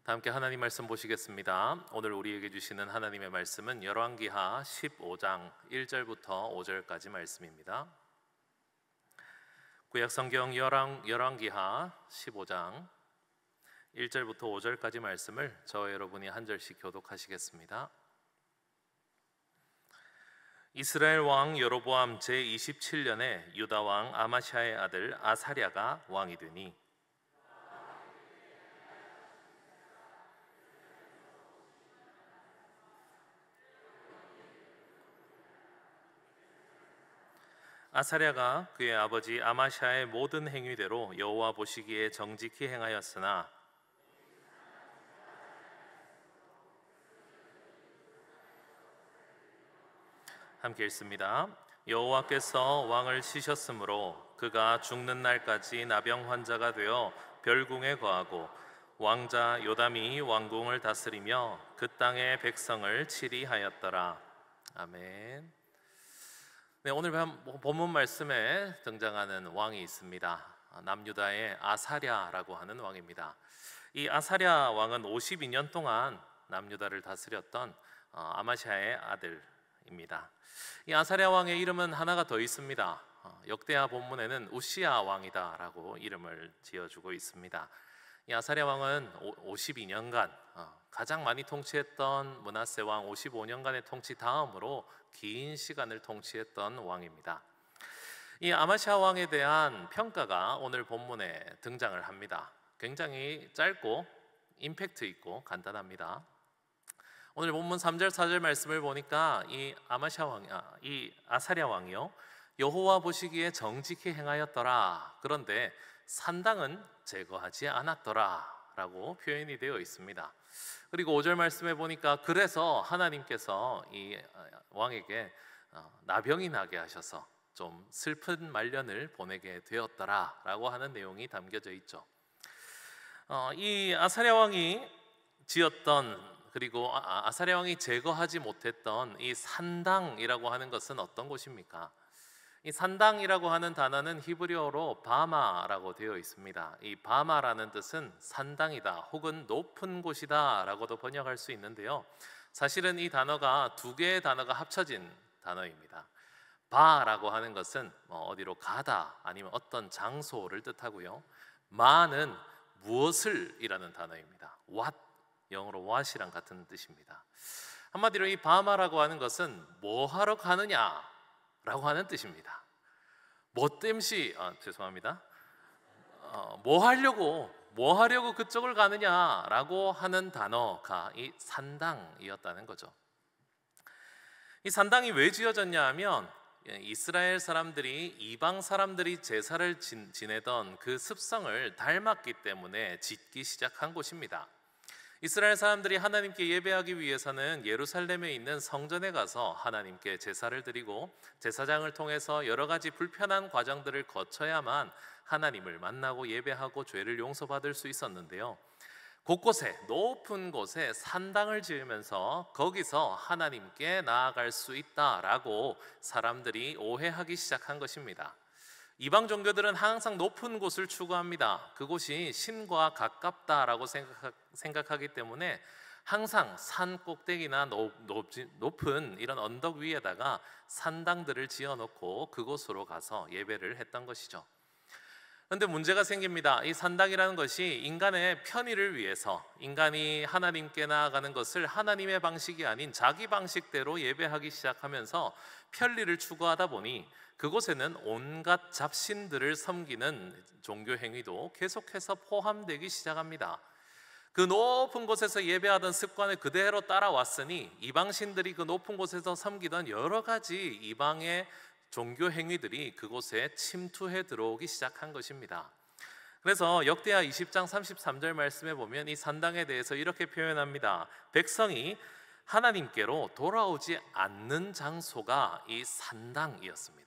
다 함께 하나님 말씀 보시겠습니다. 오늘 우리에게 주시는 하나님의 말씀은 열왕기하 15장 1절부터 5절까지 말씀입니다. 구약 성경 열왕기하 15장 1절부터 5절까지 말씀을 저와 여러분이 한 절씩 교독하시겠습니다. 이스라엘 왕 여로보암 제27년에 유다 왕 아마시아의 아들 아사랴가 왕이 되니 아사랴가 그의 아버지 아마시아의 모든 행위대로 여호와 보시기에 정직히 행하였으나 함께 읽습니다. 여호와께서 왕을 치셨으므로 그가 죽는 날까지 나병 환자가 되어 별궁에 거하고 왕자 요담이 왕궁을 다스리며 그 땅의 백성을 치리하였더라. 아멘. 네, 오늘 본문 말씀에 등장하는 왕이 있습니다. 남유다의 아사랴라고 하는 왕입니다. 이 아사랴 왕은 52년 동안 남유다를 다스렸던 아마시아의 아들입니다. 이 아사랴 왕의 이름은 하나가 더 있습니다. 역대하 본문에는 우시야 왕이다라고 이름을 지어주고 있습니다. 이 아사랴 왕은 52년간 가장 많이 통치했던 므낫세 왕 55년간의 통치 다음으로 긴 시간을 통치했던 왕입니다. 이 아마시아 왕에 대한 평가가 오늘 본문에 등장을 합니다. 굉장히 짧고 임팩트 있고 간단합니다. 오늘 본문 3절 4절 말씀을 보니까 이 아사랴 왕이요 여호와 보시기에 정직히 행하였더라. 그런데 산당은 제거하지 않았더라 라고 표현이 되어 있습니다. 그리고 5절 말씀에 보니까 그래서 하나님께서 이 왕에게 나병이 나게 하셔서 좀 슬픈 말년을 보내게 되었더라 라고 하는 내용이 담겨져 있죠. 이 아사랴 왕이 지었던 그리고 아사랴 왕이 제거하지 못했던 이 산당이라고 하는 것은 어떤 곳입니까? 이 산당이라고 하는 단어는 히브리어로 바마라고 되어 있습니다. 이 바마라는 뜻은 산당이다 혹은 높은 곳이다 라고도 번역할 수 있는데요, 사실은 이 단어가 두 개의 단어가 합쳐진 단어입니다. 바라고 하는 것은 어디로 가다 아니면 어떤 장소를 뜻하고요, 마는 무엇을 이라는 단어입니다. what, 영어로 what이랑 같은 뜻입니다. 한마디로 이 바마라고 하는 것은 뭐 하러 가느냐 라고 하는 뜻입니다. 죄송합니다. 뭐 하려고 그쪽을 가느냐라고 하는 단어가 이 산당이었다는 거죠. 이 산당이 왜 지어졌냐 하면 이스라엘 사람들이 이방 사람들이 제사를 지내던 그 습성을 닮았기 때문에 짓기 시작한 곳입니다. 이스라엘 사람들이 하나님께 예배하기 위해서는 예루살렘에 있는 성전에 가서 하나님께 제사를 드리고 제사장을 통해서 여러 가지 불편한 과정들을 거쳐야만 하나님을 만나고 예배하고 죄를 용서받을 수 있었는데요, 곳곳에 높은 곳에 산당을 지으면서 거기서 하나님께 나아갈 수 있다라고 사람들이 오해하기 시작한 것입니다. 이방 종교들은 항상 높은 곳을 추구합니다. 그곳이 신과 가깝다라고 생각하기 때문에 항상 산 꼭대기나 높은 이런 언덕 위에다가 산당들을 지어놓고 그곳으로 가서 예배를 했던 것이죠. 그런데 문제가 생깁니다. 이 산당이라는 것이 인간의 편의를 위해서 인간이 하나님께 나아가는 것을 하나님의 방식이 아닌 자기 방식대로 예배하기 시작하면서 편리를 추구하다 보니 그곳에는 온갖 잡신들을 섬기는 종교 행위도 계속해서 포함되기 시작합니다. 그 높은 곳에서 예배하던 습관을 그대로 따라왔으니 이방신들이 그 높은 곳에서 섬기던 여러 가지 이방의 종교 행위들이 그곳에 침투해 들어오기 시작한 것입니다. 그래서 역대하 20장 33절 말씀에 보면 이 산당에 대해서 이렇게 표현합니다. 백성이 하나님께로 돌아오지 않는 장소가 이 산당이었습니다.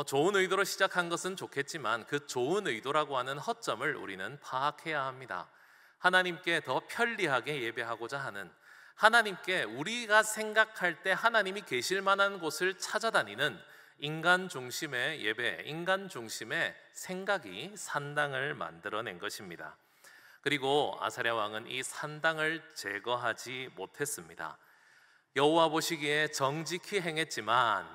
좋은 의도로 시작한 것은 좋겠지만 그 좋은 의도라고 하는 허점을 우리는 파악해야 합니다. 하나님께 더 편리하게 예배하고자 하는, 하나님께 우리가 생각할 때 하나님이 계실 만한 곳을 찾아다니는 인간 중심의 예배, 인간 중심의 생각이 산당을 만들어낸 것입니다. 그리고 아사랴 왕은 이 산당을 제거하지 못했습니다. 여호와 보시기에 정직히 행했지만,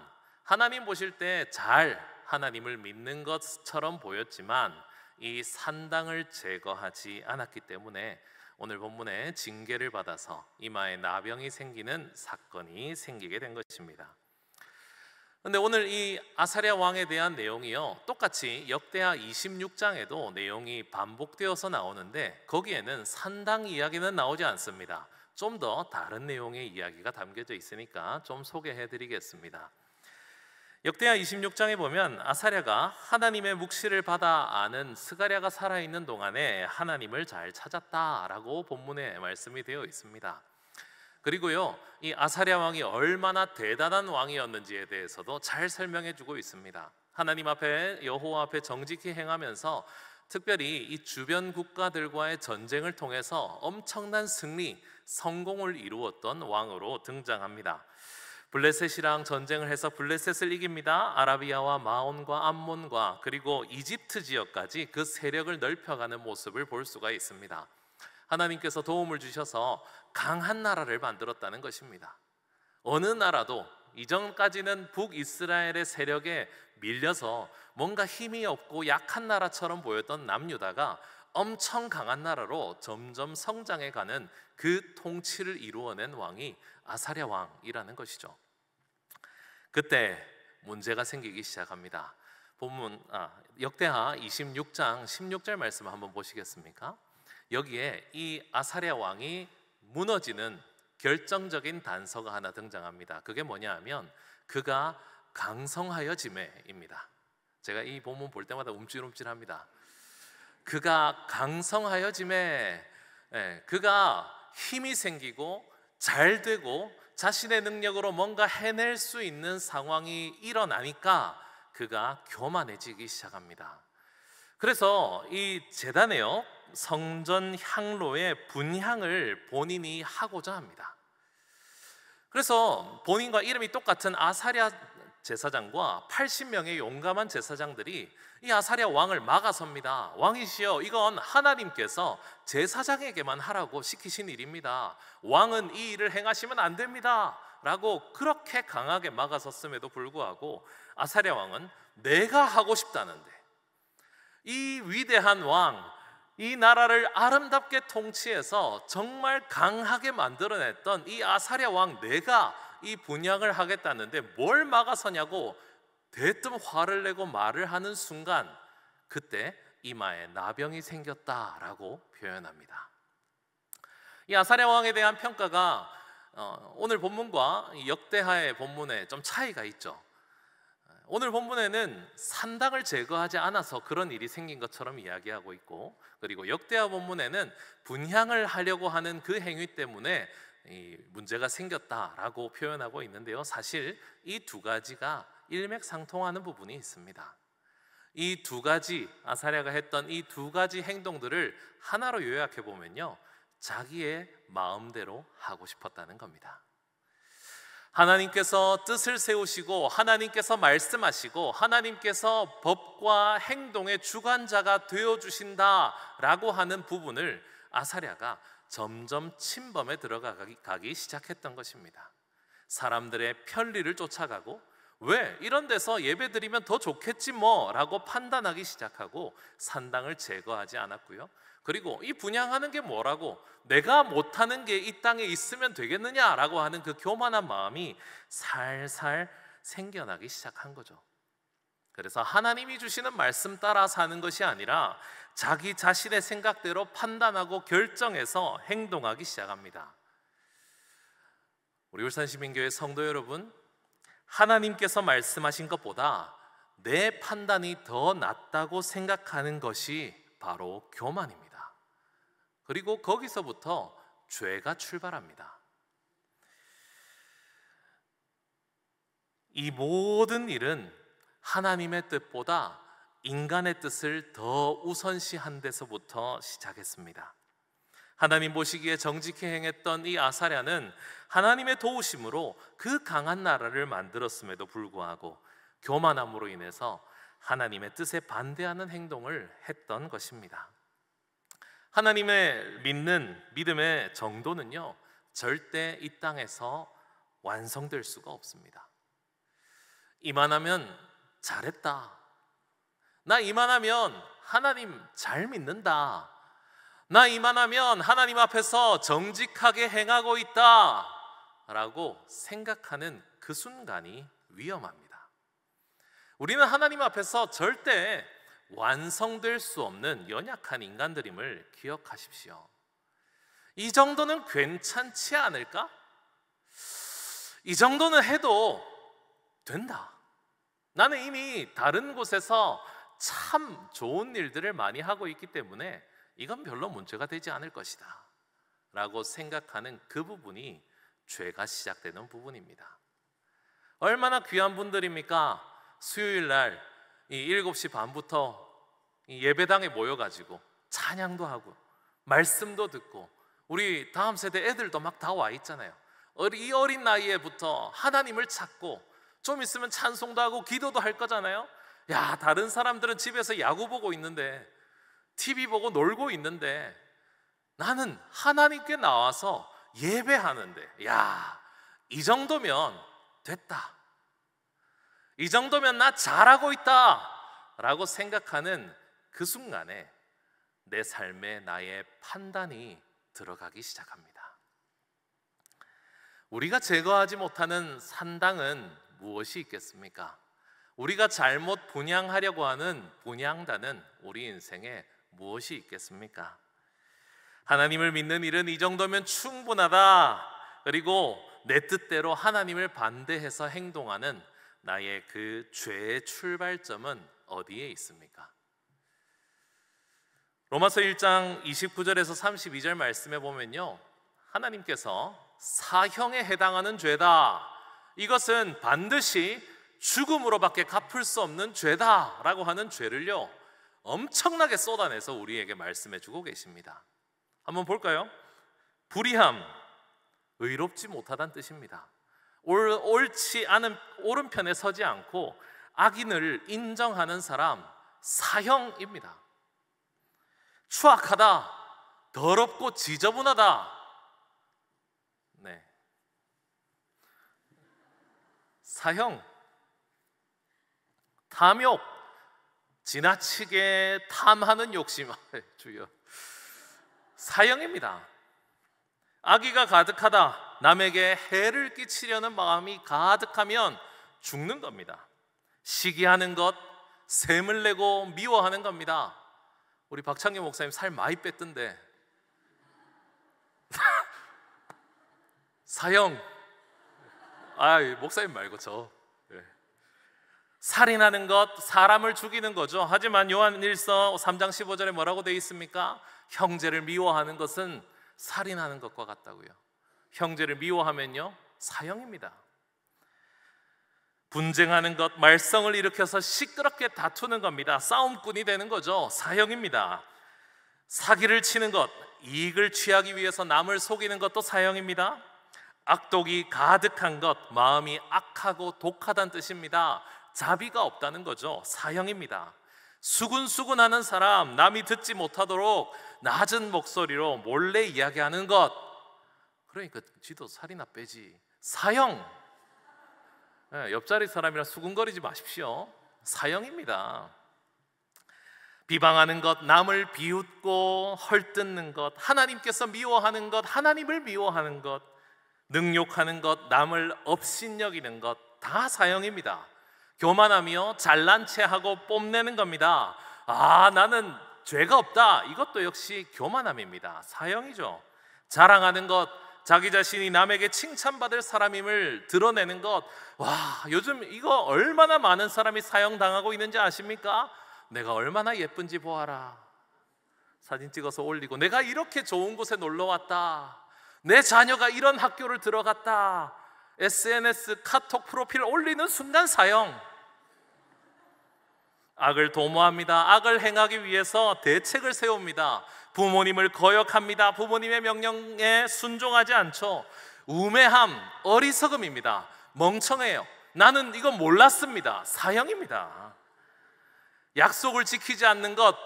하나님 보실 때 잘 하나님을 믿는 것처럼 보였지만 이 산당을 제거하지 않았기 때문에 오늘 본문에 징계를 받아서 이마에 나병이 생기는 사건이 생기게 된 것입니다. 그런데 오늘 이 아사랴 왕에 대한 내용이요, 똑같이 역대하 26장에도 내용이 반복되어서 나오는데 거기에는 산당 이야기는 나오지 않습니다. 좀 더 다른 내용의 이야기가 담겨져 있으니까 좀 소개해 드리겠습니다. 역대하 26장에 보면 아사랴가 하나님의 묵시를 받아 아는 스가랴가 살아있는 동안에 하나님을 잘 찾았다라고 본문에 말씀이 되어 있습니다. 그리고요, 이 아사랴 왕이 얼마나 대단한 왕이었는지에 대해서도 잘 설명해 주고 있습니다. 하나님 앞에, 여호와 앞에 정직히 행하면서 특별히 이 주변 국가들과의 전쟁을 통해서 엄청난 승리, 성공을 이루었던 왕으로 등장합니다. 블레셋이랑 전쟁을 해서 블레셋을 이깁니다. 아라비아와 마온과 암몬과 그리고 이집트 지역까지 그 세력을 넓혀가는 모습을 볼 수가 있습니다. 하나님께서 도움을 주셔서 강한 나라를 만들었다는 것입니다. 어느 나라도 이전까지는 북이스라엘의 세력에 밀려서 뭔가 힘이 없고 약한 나라처럼 보였던 남유다가 엄청 강한 나라로 점점 성장해가는 그 통치를 이루어낸 왕이 아사랴 왕이라는 것이죠. 그때 문제가 생기기 시작합니다. 본문 역대하 26장 16절 말씀 한번 보시겠습니까? 여기에 이 아사랴 왕이 무너지는 결정적인 단서가 하나 등장합니다. 그게 뭐냐 하면 그가 강성하여지매입니다. 제가 이 본문 볼 때마다 움찔움찔합니다. 그가 강성하여지매, 그가 힘이 생기고 잘 되고 자신의 능력으로 뭔가 해낼 수 있는 상황이 일어나니까 그가 교만해지기 시작합니다. 그래서 이 제단에요, 성전 향로의 분향을 본인이 하고자 합니다. 그래서 본인과 이름이 똑같은 아사랴 제사장과 80명의 용감한 제사장들이 이 아사랴 왕을 막아섭니다. 왕이시여, 이건 하나님께서 제사장에게만 하라고 시키신 일입니다. 왕은 이 일을 행하시면 안 됩니다 라고 그렇게 강하게 막아섰음에도 불구하고 아사랴 왕은 내가 하고 싶다는데, 이 위대한 왕, 이 나라를 아름답게 통치해서 정말 강하게 만들어냈던 이 아사랴 왕, 내가 이 분향을 하겠다는데 뭘 막아서냐고 대뜸 화를 내고 말을 하는 순간, 그때 이마에 나병이 생겼다라고 표현합니다. 이 아사랴 왕에 대한 평가가 오늘 본문과 역대하의 본문에 좀 차이가 있죠. 오늘 본문에는 산당을 제거하지 않아서 그런 일이 생긴 것처럼 이야기하고 있고, 그리고 역대하 본문에는 분향을 하려고 하는 그 행위 때문에 이 문제가 생겼다라고 표현하고 있는데요, 사실 이 두 가지가 일맥상통하는 부분이 있습니다. 이 두 가지, 아사랴가 했던 이 두 가지 행동들을 하나로 요약해 보면요, 자기의 마음대로 하고 싶었다는 겁니다. 하나님께서 뜻을 세우시고 하나님께서 말씀하시고 하나님께서 법과 행동의 주관자가 되어주신다라고 하는 부분을 아사랴가 점점 침범에 들어가기 시작했던 것입니다. 사람들의 편리를 쫓아가고, 왜 이런 데서 예배 드리면 더 좋겠지 뭐 라고 판단하기 시작하고 산당을 제거하지 않았고요, 그리고 이 분향하는 게 뭐라고, 내가 못하는 게 이 땅에 있으면 되겠느냐라고 하는 그 교만한 마음이 살살 생겨나기 시작한 거죠. 그래서 하나님이 주시는 말씀 따라 사는 것이 아니라 자기 자신의 생각대로 판단하고 결정해서 행동하기 시작합니다. 우리 울산시민교회 성도 여러분, 하나님께서 말씀하신 것보다 내 판단이 더 낫다고 생각하는 것이 바로 교만입니다. 그리고 거기서부터 죄가 출발합니다. 이 모든 일은 하나님의 뜻보다 인간의 뜻을 더 우선시한 데서부터 시작했습니다. 하나님 보시기에 정직히 행했던 이 아사랴는 하나님의 도우심으로 그 강한 나라를 만들었음에도 불구하고 교만함으로 인해서 하나님의 뜻에 반대하는 행동을 했던 것입니다. 하나님의 믿는 믿음의 정도는요, 절대 이 땅에서 완성될 수가 없습니다. 이만하면 잘했다, 나 이만하면 하나님 잘 믿는다, 나 이만하면 하나님 앞에서 정직하게 행하고 있다 라고 생각하는 그 순간이 위험합니다. 우리는 하나님 앞에서 절대 완성될 수 없는 연약한 인간들임을 기억하십시오. 이 정도는 괜찮지 않을까? 이 정도는 해도 된다, 나는 이미 다른 곳에서 참 좋은 일들을 많이 하고 있기 때문에 이건 별로 문제가 되지 않을 것이다 라고 생각하는 그 부분이 죄가 시작되는 부분입니다. 얼마나 귀한 분들입니까? 수요일 날 7시 반부터 예배당에 모여가지고 찬양도 하고 말씀도 듣고, 우리 다음 세대 애들도 막 다 와 있잖아요. 이 어린 나이에부터 하나님을 찾고 좀 있으면 찬송도 하고 기도도 할 거잖아요. 야, 다른 사람들은 집에서 야구 보고 있는데, TV 보고 놀고 있는데, 나는 하나님께 나와서 예배하는데, 야, 이 정도면 됐다, 이 정도면 나 잘하고 있다 라고 생각하는 그 순간에 내 삶에 나의 판단이 들어가기 시작합니다. 우리가 제거하지 못하는 산당은 무엇이 있겠습니까? 우리가 잘못 분양하려고 하는 분양단은 우리 인생에 무엇이 있겠습니까? 하나님을 믿는 일은 이 정도면 충분하다, 그리고 내 뜻대로 하나님을 반대해서 행동하는 나의 그 죄의 출발점은 어디에 있습니까? 로마서 1장 29절에서 32절 말씀에 보면요, 하나님께서 사형에 해당하는 죄다, 이것은 반드시 죽음으로밖에 갚을 수 없는 죄다 라고 하는 죄를요, 엄청나게 쏟아내서 우리에게 말씀해 주고 계십니다. 한번 볼까요? 불의함, 의롭지 못하다는 뜻입니다. 옳지 않은 오른편에 서지 않고 악인을 인정하는 사람, 사형입니다. 추악하다, 더럽고 지저분하다, 네, 사형. 탐욕, 지나치게 탐하는 욕심, 주여, 사형입니다. 악의가 가득하다, 남에게 해를 끼치려는 마음이 가득하면 죽는 겁니다. 시기하는 것, 샘을 내고 미워하는 겁니다. 우리 박창규 목사님 살 많이 뺐던데 사형. 목사님 말고 저. 살인하는 것, 사람을 죽이는 거죠. 하지만 요한일서 3장 15절에 뭐라고 되어 있습니까? 형제를 미워하는 것은 살인하는 것과 같다고요. 형제를 미워하면요, 사형입니다. 분쟁하는 것, 말썽을 일으켜서 시끄럽게 다투는 겁니다. 싸움꾼이 되는 거죠. 사형입니다. 사기를 치는 것, 이익을 취하기 위해서 남을 속이는 것도 사형입니다. 악독이 가득한 것, 마음이 악하고 독하다는 뜻입니다. 자비가 없다는 거죠. 사형입니다. 수군수군하는 사람, 남이 듣지 못하도록 낮은 목소리로 몰래 이야기하는 것, 그러니까 지도 살이나 빼지. 사형. 옆자리 사람이랑 수군거리지 마십시오. 사형입니다. 비방하는 것, 남을 비웃고 헐뜯는 것, 하나님께서 미워하는 것, 하나님을 미워하는 것, 능욕하는 것, 남을 업신여기는 것, 다 사형입니다. 교만하며 잘난 체하고 뽐내는 겁니다. 나는 죄가 없다, 이것도 역시 교만함입니다. 사형이죠. 자랑하는 것, 자기 자신이 남에게 칭찬받을 사람임을 드러내는 것. 요즘 이거 얼마나 많은 사람이 사형당하고 있는지 아십니까? 내가 얼마나 예쁜지 보아라, 사진 찍어서 올리고, 내가 이렇게 좋은 곳에 놀러 왔다, 내 자녀가 이런 학교를 들어갔다, SNS 카톡 프로필 올리는 순간 사형. 악을 도모합니다. 악을 행하기 위해서 대책을 세웁니다. 부모님을 거역합니다. 부모님의 명령에 순종하지 않죠. 우매함, 어리석음입니다. 멍청해요. 나는 이거 몰랐습니다. 사형입니다. 약속을 지키지 않는 것,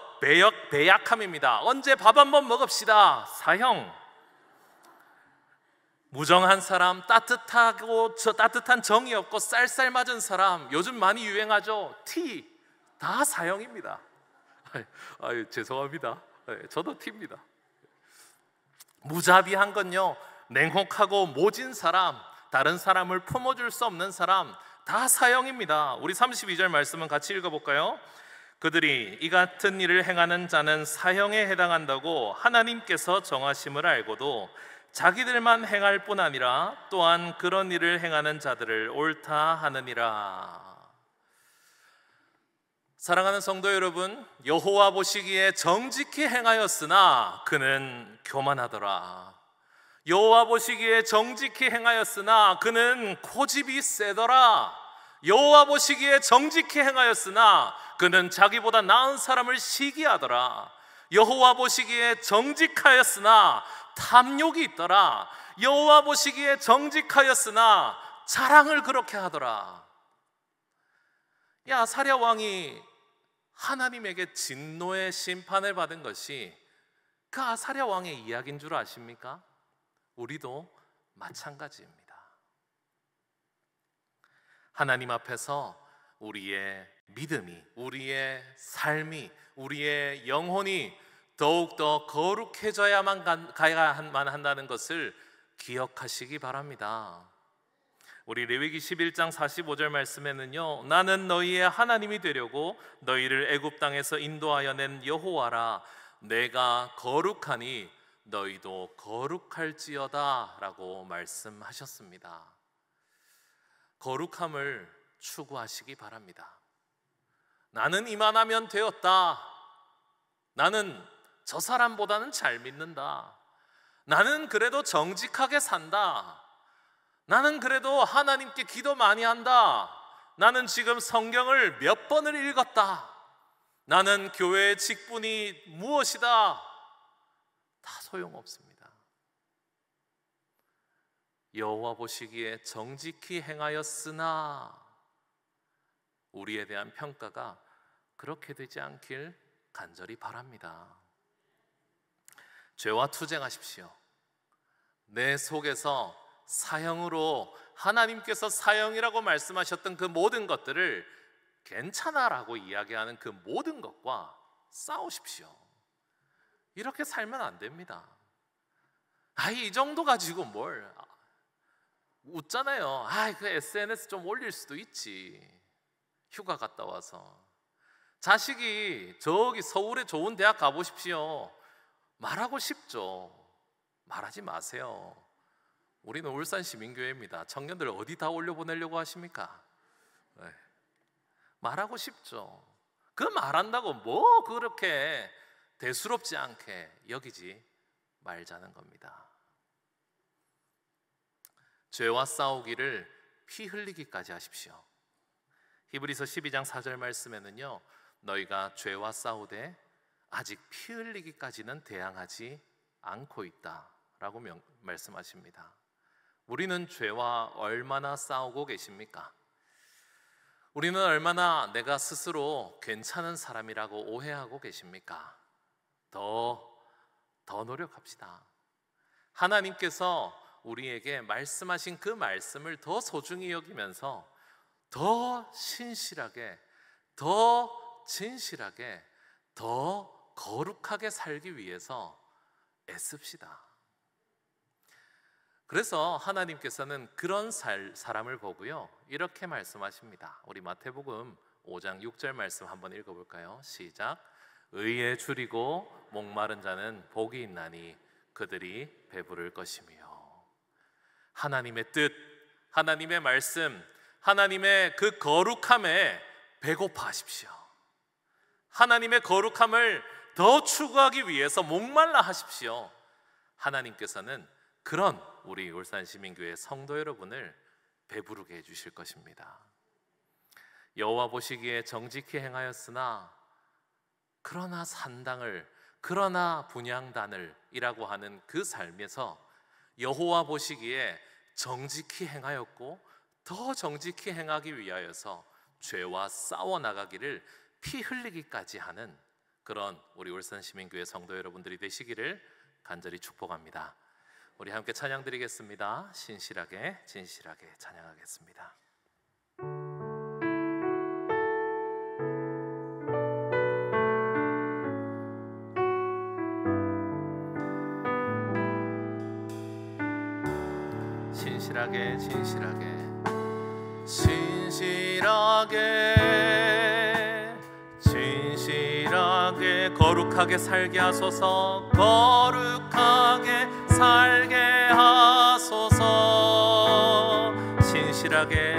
배약함입니다. 언제 밥 한번 먹읍시다. 사형. 무정한 사람, 따뜻한 정이 없고 쌀쌀 맞은 사람, 요즘 많이 유행하죠. T, 다 사형입니다. 죄송합니다. 저도 T입니다. 무자비한 건요, 냉혹하고 모진 사람, 다른 사람을 품어줄 수 없는 사람, 다 사형입니다. 우리 32절 말씀은 같이 읽어볼까요? 그들이 이 같은 일을 행하는 자는 사형에 해당한다고 하나님께서 정하심을 알고도 자기들만 행할 뿐 아니라 또한 그런 일을 행하는 자들을 옳다 하느니라. 사랑하는 성도 여러분, 여호와 보시기에 정직히 행하였으나 그는 교만하더라. 여호와 보시기에 정직히 행하였으나 그는 고집이 세더라. 여호와 보시기에 정직히 행하였으나 그는 자기보다 나은 사람을 시기하더라. 여호와 보시기에 정직하였으나 탐욕이 있더라. 여호와 보시기에 정직하였으나 자랑을 그렇게 하더라. 아사랴 왕이 하나님에게 진노의 심판을 받은 것이 그 아사랴 왕의 이야기인 줄 아십니까? 우리도 마찬가지입니다. 하나님 앞에서 우리의 믿음이, 우리의 삶이, 우리의 영혼이 더욱더 거룩해져야만 가야만 한다는 것을 기억하시기 바랍니다. 우리 레위기 11장 45절 말씀에는요, 나는 너희의 하나님이 되려고 너희를 애굽 땅에서 인도하여 낸 여호와라. 내가 거룩하니 너희도 거룩할지어다 라고 말씀하셨습니다. 거룩함을 추구하시기 바랍니다. 나는 이만하면 되었다. 나는 저 사람보다는 잘 믿는다. 나는 그래도 정직하게 산다. 나는 그래도 하나님께 기도 많이 한다. 나는 지금 성경을 몇 번을 읽었다. 나는 교회의 직분이 무엇이다. 다 소용없습니다. 여호와 보시기에 정직히 행하였으나 우리에 대한 평가가 그렇게 되지 않길 간절히 바랍니다. 죄와 투쟁하십시오. 내 속에서 사형으로, 하나님께서 사형이라고 말씀하셨던 그 모든 것들을 괜찮아라고 이야기하는 그 모든 것과 싸우십시오. 이렇게 살면 안 됩니다. 이 정도 가지고 뭘 웃잖아요. 그 SNS 좀 올릴 수도 있지. 휴가 갔다 와서 자식이 저기 서울에 좋은 대학 가보십시오. 말하고 싶죠. 말하지 마세요. 우리는 울산 시민교회입니다. 청년들 어디 다 올려보내려고 하십니까? 말하고 싶죠. 그 말한다고 뭐 그렇게 대수롭지 않게 여기지 말자는 겁니다. 죄와 싸우기를 피 흘리기까지 하십시오. 히브리서 12장 4절 말씀에는요, 너희가 죄와 싸우되 아직 피 흘리기까지는 대항하지 않고 있다 라고 말씀하십니다. 우리는 죄와 얼마나 싸우고 계십니까? 우리는 얼마나 내가 스스로 괜찮은 사람이라고 오해하고 계십니까? 더 노력합시다. 하나님께서 우리에게 말씀하신 그 말씀을 더 소중히 여기면서 더 신실하게, 더 진실하게, 더 거룩하게 살기 위해서 애씁시다. 그래서 하나님께서는 그런 사람을 보고요, 이렇게 말씀하십니다. 우리 마태복음 5장 6절 말씀 한번 읽어볼까요? 시작. 의에 줄이고 목마른 자는 복이 있나니 그들이 배부를 것이며. 하나님의 뜻, 하나님의 말씀, 하나님의 그 거룩함에 배고파하십시오. 하나님의 거룩함을 더 추구하기 위해서 목말라 하십시오. 하나님께서는 그런 우리 울산시민교회 성도 여러분을 배부르게 해주실 것입니다. 여호와 보시기에 정직히 행하였으나 그러나 산당을, 그러나 분향단을 이라고 하는 그 삶에서 여호와 보시기에 정직히 행하였고 더 정직히 행하기 위하여서 죄와 싸워 나가기를 피 흘리기까지 하는 그런 우리 울산시민교회 성도 여러분들이 되시기를 간절히 축복합니다. 우리 함께 찬양 드리겠습니다. 신실하게 진실하게 찬양하겠습니다. 신실하게 진실하게 진실하게 진실하게 거룩하게 살게 하소서. 거룩하게 살게 하소서. 신실하게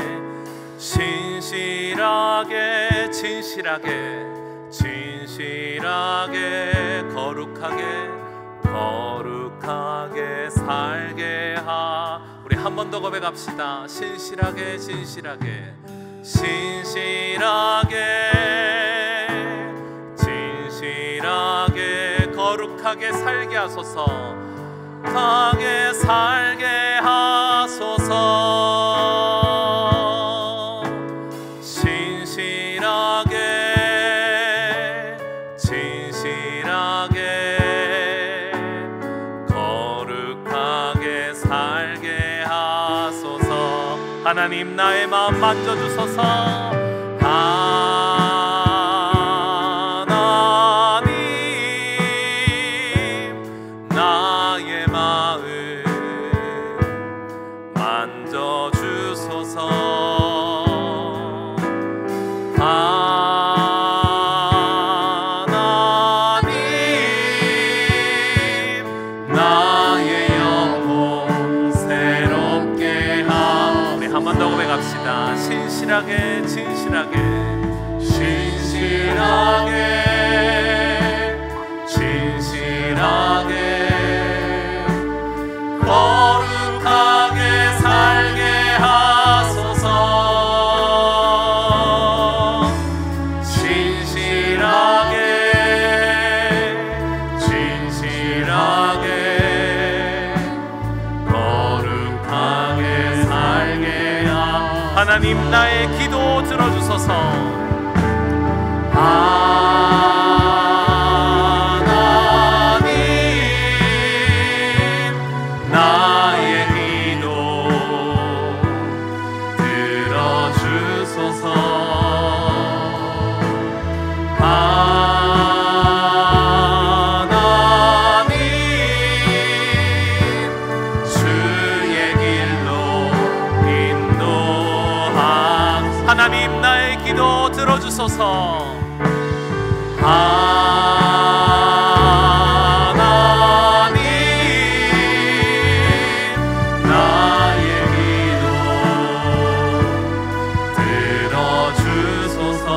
진실하게 진실하게 진실하게 거룩하게 살게 우리 한 번 더 고백합시다. 신실하게 진실하게 진실하게 거룩하게 살게 하소서. 하게 살게 하소서. 진실하게 거룩하게 살게 하소서. 하나님 나의 마음 만져주소서. 하나님 나의 마음 만져주소서. 하나님 나의 영혼 새롭게 우리 한 번 더 고백합시다. 신실하게 진실하게 거룩하게 살게 하소서. 진실하게 거룩하게 살게 하나님 나의 기도 들어주소서. 하나님 나의 기도 들어주소서. 하나님 주의 길로 하나님 나의 기도 들어주소서. 하나님 나의 기도 들어주소서.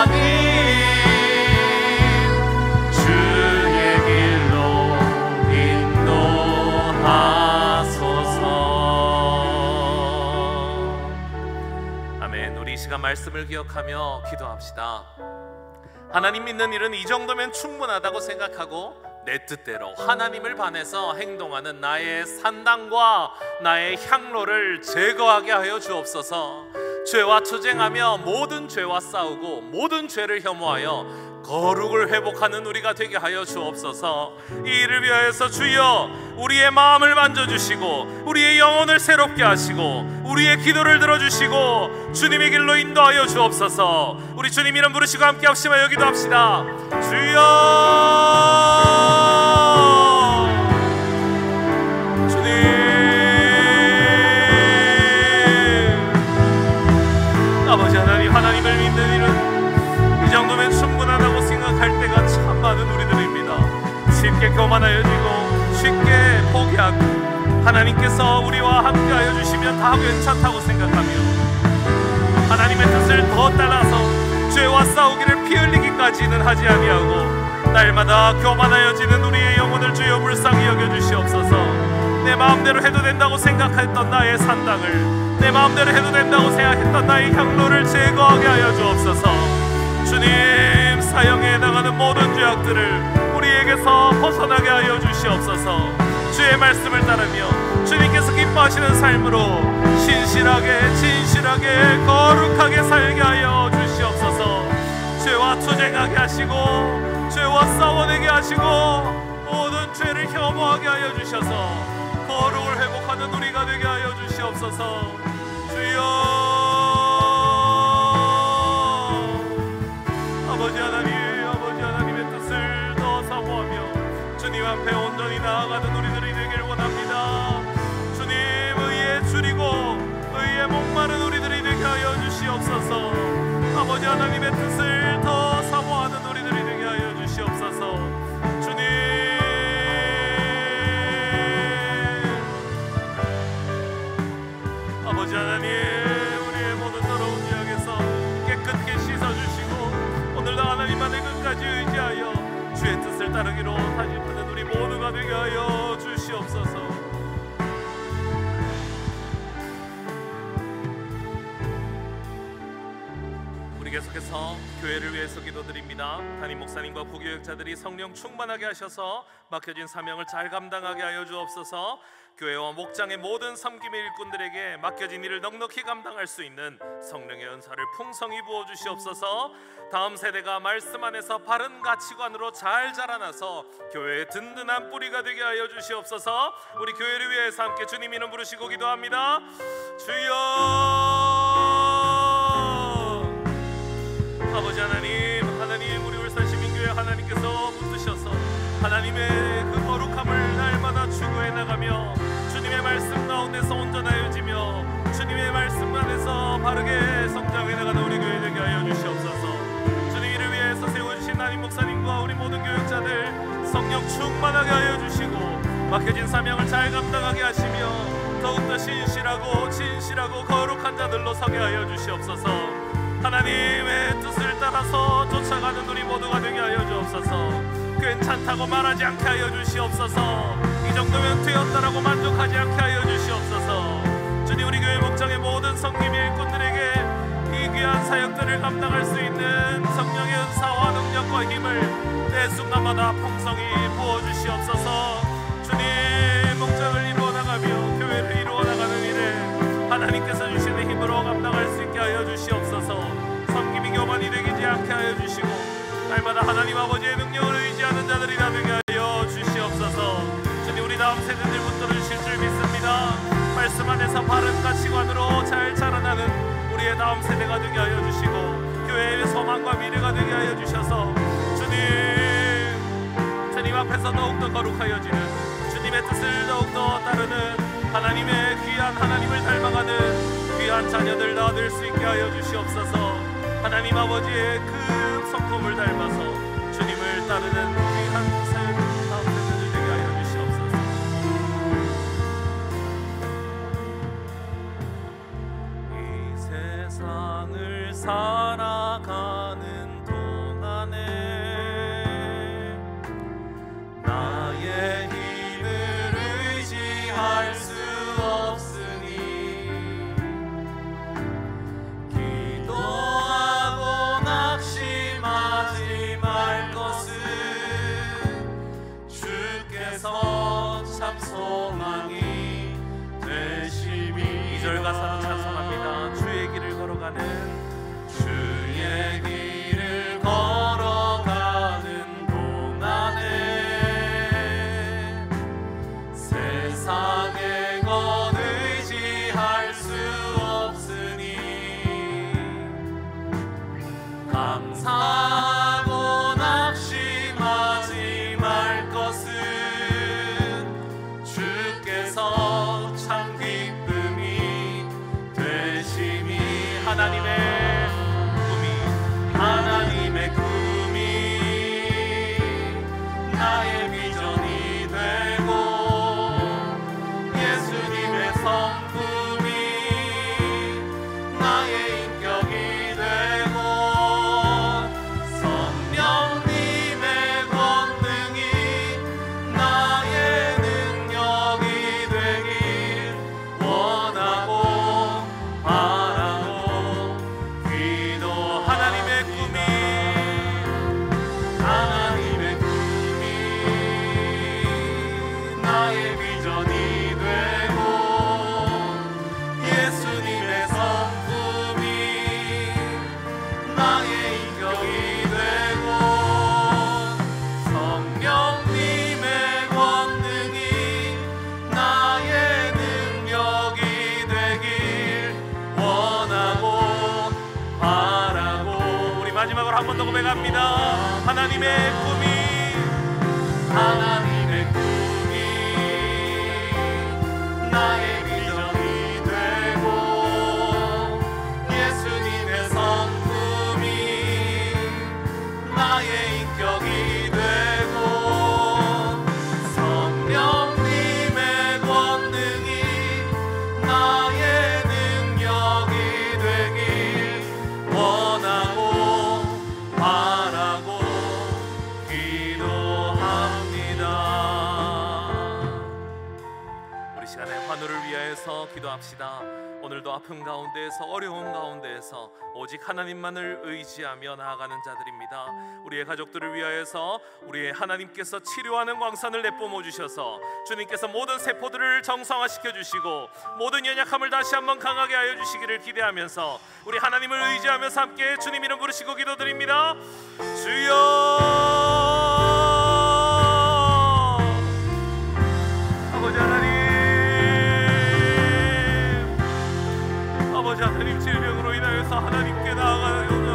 하나님 주의 길로 인도하소서. 아멘. 우리 이 시간 말씀을 기억하며 기도합시다. 하나님 믿는 일은 이 정도면 충분하다고 생각하고 내 뜻대로 하나님을 반해서 행동하는 나의 산당과 나의 향로를 제거하게 하여 주옵소서. 죄와 투쟁하며 모든 죄와 싸우고 모든 죄를 혐오하여 거룩을 회복하는 우리가 되게 하여 주옵소서. 이 일을 위하여서 주여 우리의 마음을 만져주시고 우리의 영혼을 새롭게 하시고 우리의 기도를 들어주시고 주님의 길로 인도하여 주옵소서. 우리 주님 이름 부르시고 함께 합심하여 기도합시다. 주여 주님 아버지 하나님, 하나님을 믿는 일은 이 정도면 충분하다고 생각할 때가 참 많은 우리들입니다. 쉽게 교만하여지고 쉽게 포기하고 하나님께서 우리와 함께하여 주시면 다 괜찮다고 생각하며 하나님의 뜻을 더 따라서 죄와 싸우기를 피 흘리기까지는 하지 아니하고 날마다 교만하여지는 우리의 영혼을 주여 불쌍히 여겨주시옵소서. 내 마음대로 해도 된다고 생각했던 나의 산당을 내 마음대로 해도 된다고 생각했던 나의 향로를 제거하게 하여 주옵소서. 주님, 사형에 나가는 모든 죄악들을 우리에게서 벗어나게 하여 주시옵소서. 주의 말씀을 따르며 주님께서 기뻐하시는 삶으로 신실하게 진실하게 거룩하게 살게 하여 주시옵소서. 죄와 투쟁하게 하시고 죄와 싸워내게 하시고 모든 죄를 혐오하게 하여 주셔서 거룩을 회복하는 우리가 되게 하여 주시옵소서. 주여, 아버지 하나님의 뜻을 더 사모하며 주님 앞에 온전히 나아가는 우리들이 되길 원합니다. 주님, 의에 줄이고 의에 목마른 우리들이 되게 하여 주시옵소서. 아버지 하나님의 뜻을 더 사모하는 우리들이 되게 하여 주시옵소서. 주님, 아버지 하나님, 우리의 모든 더러운 죄악에서 깨끗게 씻어주시고 오늘도 하나님만의 끝까지 의지하여 주의 뜻을 따르기로 다짐하는 우리 모두가 되게 하여 주시옵소서. 계속해서 교회를 위해서 기도드립니다. 담임 목사님과 부교역자들이 성령 충만하게 하셔서 맡겨진 사명을 잘 감당하게 하여 주옵소서. 교회와 목장의 모든 섬김의 일꾼들에게 맡겨진 일을 넉넉히 감당할 수 있는 성령의 은사를 풍성히 부어주시옵소서. 다음 세대가 말씀 안에서 바른 가치관으로 잘 자라나서 교회의 든든한 뿌리가 되게 하여 주시옵소서. 우리 교회를 위해서 함께 주님 이름 부르시고 기도합니다. 주여, 아버지 하나님, 우리 울산시민교회 하나님께서 붙드셔서 하나님의 그 거룩함을 날마다 추구해 나가며 주님의 말씀 가운데서 온전하여지며 주님의 말씀 안에서 바르게 성장해 나가는 우리 교회 되게 하여 주시옵소서. 주님 이를 위해서 세워주신 담임 목사님과 우리 모든 교역자들 성령 충만하게 하여 주시고 맡겨진 사명을 잘 감당하게 하시며 더욱더 신실하고 진실하고 거룩한 자들로 서게 하여 주시옵소서. 하나님의 뜻을 따라서 쫓아가는 우리 모두가 되게 하여 주옵소서. 괜찮다고 말하지 않게 하여 주시옵소서. 이 정도면 되었다라고 만족하지 않게 하여 주시옵소서. 주님, 우리 교회 목장의 모든 성김 일꾼들에게 이 귀한 사역들을 감당할 수 있는 성령의 은사와 능력과 힘을 매 순간마다 풍성히 부어주시옵소서. 주님, 목장을 이루어나가며 교회를 이루어나가는 일에 하나님께서 주시는 힘으로 감당할 수 있게 하여 주시옵소서. 섬김이 교만이 되지 않게 하여 주시고 날마다 하나님 아버지의 능력을 의지하는 자들이 되게 하여 주시옵소서. 주님, 우리 다음 세대들 붙들어 주실 줄 믿습니다. 말씀 안에서 바른 가치관으로 잘 자라나는 우리의 다음 세대가 되게 하여 주시고 교회의 소망과 미래가 되게 하여 주셔서 주님 앞에서 더욱더 거룩하여지는 주님의 뜻을 더욱더 따르는 하나님의 귀한 하나님을 닮아가는 귀한 자녀들 다 될 수 있게 하여 주시옵소서. 하나님 아버지의 그 성품을 닮아서 주님을 따르는 귀한 사역 다음 세대들 되게 하여 주시옵소서. 이 세상을 살아가는 동안에 나의 힘을 의지할 수 없으니 기도하고 낙심하지 말 것은 주께서 참 소망이 되심이. 2절 가사로 찬송합니다. 주의 길을 걸어가는 주의 길을 걸어가는 동안에 세상에 것 의지할 수 없으니 감사하고 낙심하지 말 것은 주께서 참 기쁨이 되심이. 하나님의 꿈이 나의 비전이 되고 예수님의 성품이 나의 인격이 되고 마지막으로 한 번 더 고백합니다. 하나님의 꿈이 나의 비전이 되고 예수님의 성품이 나의 인격이 되고 성령님의 권능이 나의 능력이 되길 원하고 바라고 기도합니다. 우리 시간에 환우를 위하여서 기도합시다. 오늘도 아픔 가운데에서 어려움 가운데에서 오직 하나님만을 의지하며 나아가는 자들입니다. 우리의 가족들을 위하여서 우리의 하나님께서 치료하는 광선을 내뿜어 주셔서 주님께서 모든 세포들을 정상화시켜 주시고 모든 연약함을 다시 한번 강하게 하여 주시기를 기대하면서 우리 하나님을 의지하면서 함께 주님 이름 부르시고 기도드립니다. 주여 아버지 하나님, 아버지 하나님, 질병으로 인하여서 하나님께 나아가고자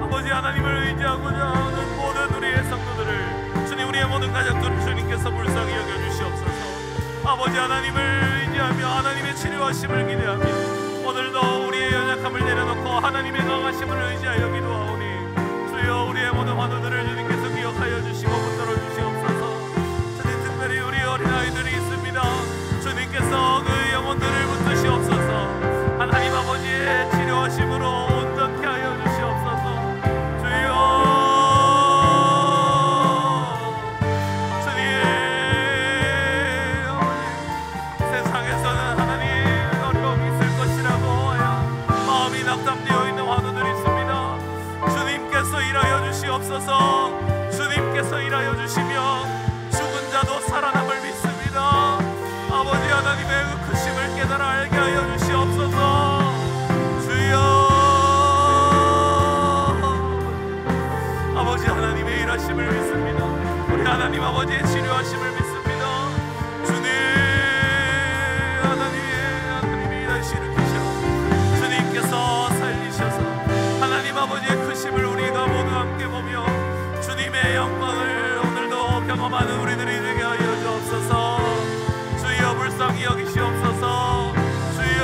아버지 하나님을 의지하고자 하는 모든 우리의 성도들을 주님, 우리의 모든 가족들을 주님께서 불쌍히 여겨주시옵소서. 아버지 하나님을 의지하며 하나님의 치료하심을 기대하며 오늘도 우리의 연약함을 내려놓고 하나님의 강하심을 의지하여 기도하오니 주여 우리의 모든 환우들을 주님께서 기억하여 주시고 붙들어 주시옵소서. 주님, 특별히 우리 어린아이들이 있습니다. 주님께서 그 영혼들을 붙드시옵소서. 하나님 아버지의 치료하심으로 온전케 하여 주시옵소서. 주여 주님, 세상에서는 하나님 어려움이 있을 것이라고 하여 마음이 낙담되어 있는 환우들이 있습니다. 주님께서 일하여 주시옵소서. 주님께서 일하여 주시며 죽은 자도 살아남을 믿습니다. 아버지 하나님의 그 크심을 깨달아 알게 하여 주시옵소서. 주여 아버지 하나님의 일하심을 믿습니다. 우리 하나님 아버지의 치료하심을 믿습니다. 주님, 하나님이 다시 일으키셔 주님께서 살리셔서 하나님 아버지의 크심을 우리가 모두 함께 보며 주님의 영광을 오늘도 경험하는 우리들이 되게 하여 주옵소서. 주여 불쌍히 여기시옵소서. 주여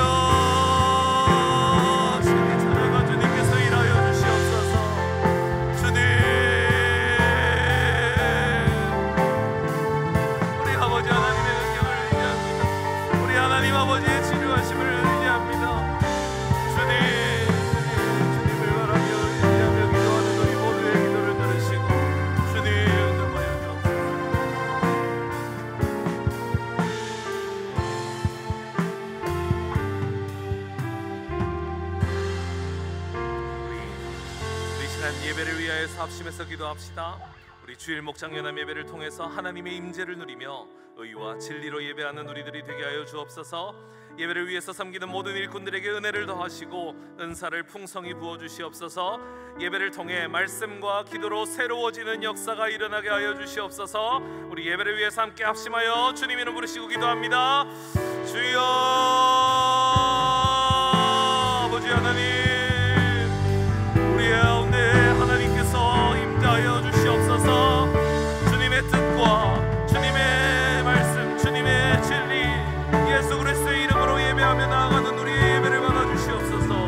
주님 찾아가 주님께서 일하여 주시옵소서. 주님, 우리 아버지 하나님의 능력을 의지합니다. 우리 하나님 아버지의 치료하심을 의지합니다. 주님을 바라며 의지하며 기도하는 우리 모두의 기도를 들으시고 주님 응답하여 주옵소서. 우리 시간 예배를 위하여서 합심해서 기도합시다. 우리 주일 목장 연합 예배를 통해서 하나님의 임재를 누리며 의와 진리로 예배하는 우리들이 되게 하여 주옵소서. 예배를 위해서 섬기는 모든 일꾼들에게 은혜를 더하시고 은사를 풍성히 부어주시옵소서. 예배를 통해 말씀과 기도로 새로워지는 역사가 일어나게 하여 주시옵소서. 우리 예배를 위해서 함께 합심하여 주님 이름 부르시고 기도합니다. 주여 아버지 하나님, 우리의 가운데 하나님께서 임재하여 주시옵소서. 주님의 뜻과 주님의 말씀, 주님의 진리, 예수 그리스도의 이름으로 예배하며 나아가는 우리의 예배를 받아주시옵소서.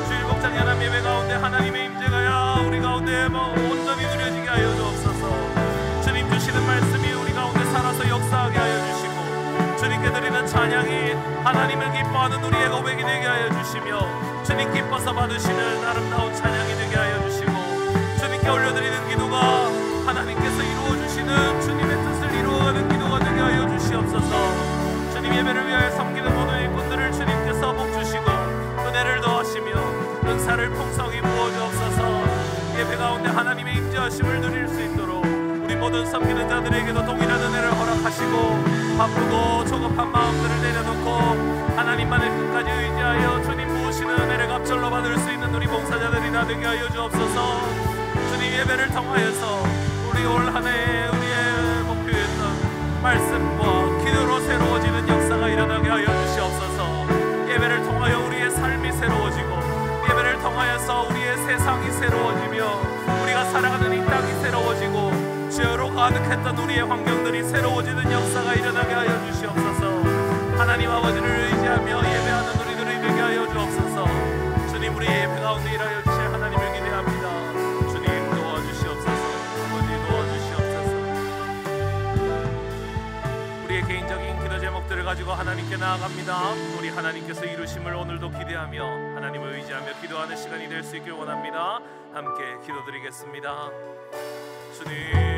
주일 목장 연합 예배 가운데 하나님의 임재가 우리 가운데 온전히 누려지게 하여 주옵소서. 주님 주시는 말씀이 우리 가운데 살아서 역사하게 하여 주시고 주님께 드리는 찬양이 하나님을 기뻐하는 우리의 고백이 되게 하여 주시며 주님 기뻐서 받으시는 아름다운 찬양이 되게 하여 주시고 주님께 올려드리는 기도가 하나님께서 이루어주시는 주님의 뜻을 이루어가는 기도가 되게 하여 주시옵소서. 주님 예배를 위하여 섬기는 모든 일꾼들을 주님께서 복주시고 은혜를 더하시며 은사를 풍성히 부어주옵소서. 예배 가운데 하나님의 임재하심을 누릴 수 있도록 우리 모든 섬기는 자들에게도 동일한 은혜를 허락하시고 바쁘고 조급한 마음들을 내려놓고 하나님만을 끝까지 의지하여 주님 부으시는 은혜를 갑절로 받을 수 있는 우리 봉사자들이 다 되게 하여 주옵소서. 주님 예배를 통하여서 우리 올 한 해 우리의 목표였던 말씀과 기도로 새로워지는 역사가 일어나게 하여 주시옵소서. 예배를 통하여 우리의 삶이 새로워지고 예배를 통하여서 우리의 세상이 새로워지며 우리가 살아가는 이 땅이 새로워지고 죄로 가득했던 우리의 환경들이 새로워지는 역사가 일어나게 하여 주시옵소서. 하나님 아버지를 의지하며 예배하는 우리들을 되게 하여 주옵소서. 주님, 우리 예배 가운데 일하여 주실 하나님을 기대합니다. 주님 도와주시옵소서. 아버지 도와주시옵소서. 우리의 개인적인 기도 제목들을 가지고 하나님께 나아갑니다. 우리 하나님께서 이루심을 오늘도 기대하며 하나님을 의지하며 기도하는 시간이 될 수 있길 원합니다. 함께 기도드리겠습니다. 주님,